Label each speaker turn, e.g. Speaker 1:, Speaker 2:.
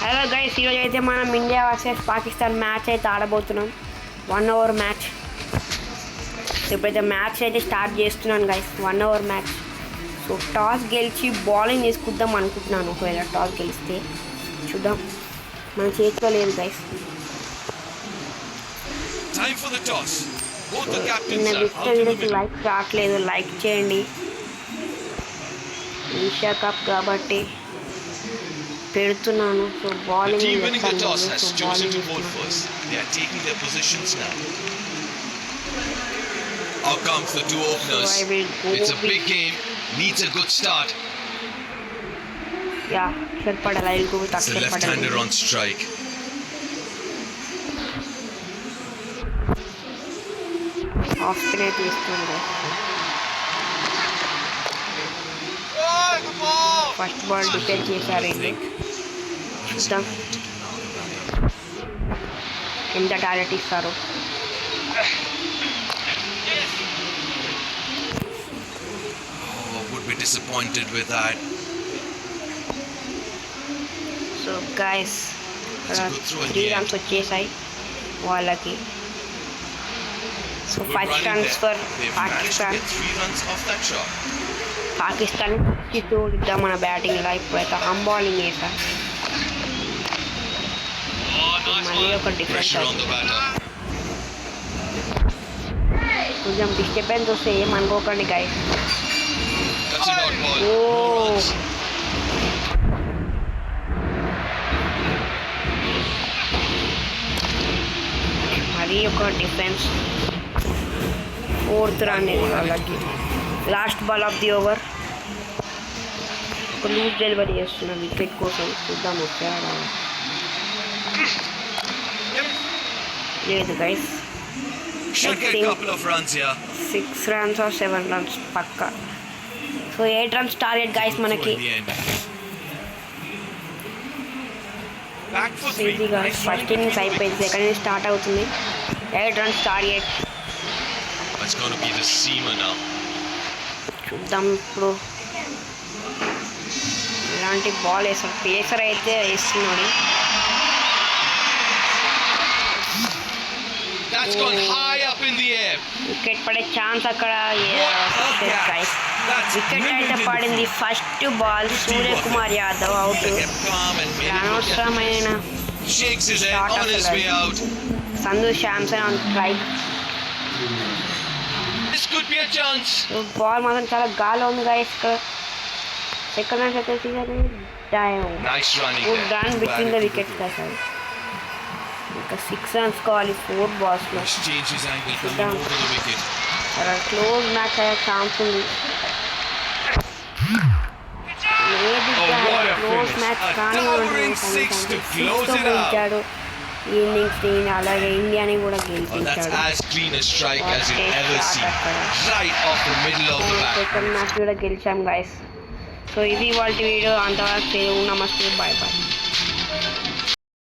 Speaker 1: Hello guys, ఈరోజు అయితే మనం ఇండియా వర్సెస్ పాకిస్తాన్ మ్యాచ్ అయితే ఆడబోతున్నాం. 1 ఓవర్ మ్యాచ్. ఇప్పుడైతే మ్యాచ్ అయితే స్టార్ట్ చేస్తున్నాను guys. 1 over match. So toss గెలిచి బౌలింగ్ చేసుకుందాం అనుకుంటున్నాను. ఒకవేళ టాస్ గెలిస్తే చూద్దాం. మన చేతిలో లేదు గైస్. నిన్న వికెట్ లైక్ రావట్లేదు. లైక్ చేయండి. ఏషియా కప్ కాబట్టి పెడుతున్నాను. So bowling
Speaker 2: Out comes the two openers. It's a big game. Needs a good start.
Speaker 1: Yeah, Sharpadala. I'll go with
Speaker 2: It's a left-hander on strike.
Speaker 1: Off spin అయితే ఇస్తుంది. First ball defend చేశారు. చూద్దాం ఎంత target ఇస్తారు.
Speaker 2: Would be disappointed with that.
Speaker 1: So guys 3 runs వచ్చేసాయి వాళ్ళకి. So 5 runs for Pakistan. Pakistan చూద్దాం మన బ్యాటింగ్లో. ఇప్పుడైతే హమ్ బౌలింగ్ వేసా. మళ్ళీ ఒక డిఫరెన్స్ కొంచెం డిస్టర్బెన్స్ వస్తే ఏమనుకోకండి గైస్. ఓ మరీ ఒక డిఫెన్స్. 4th రన్ ఇది వాళ్ళకి. Last ball of the over. ఒక లూజ్ డెలివరీ చేస్తున్నా వికెట్ కోసం. చూద్దాం వచ్చారా లేదు గైస్. 6 రన్స్ ఆర్ 7 రన్స్ పక్కా. సో 8 రన్స్ టార్గెట్ గైస్ మనకి. ఈజీగా ఫస్ట్ ఇన్నింగ్స్ అయిపోయింది. సెకండ్ ఇన్నింగ్స్ స్టార్ట్ అవుతుంది. 8 రన్స్ టార్గెట్. చూద్దాం ఇప్పుడు ఇలాంటి బాల్ వేస్తాడు. పేసర్ అయితే వేస్తున్నాడు. వికెట్ పడే ఛాన్స్ అక్కడ. వికెట్ అయితే పడింది. First ball Suryakumar Yadav out. అనవసరమైన Sanju Samson on strike. Ball మాత్రం చాలా గాలి ఉంది గైస్. సెకండ్ రన్స్ అయితే good run between the wickets guys. ఇంకా 6 రన్స్ కావాలి 4 బాల్స్లో. క్లోజ్ మ్యాచ్ అయ్యే ఛాన్స్ ఉంది. క్లోజ్ మ్యాచ్ కానీ గెలిచాడు ఈ ఇన్నింగ్స్ని. అలాగే ఇండియాని కూడా గెలిపించాడు. సెకండ్ మ్యాచ్ కూడా గెలిచాం గైస్. సో ఇది వాళ్ళ వీడియో. అంతవరకు నమస్తే, బాయ్ బాయ్.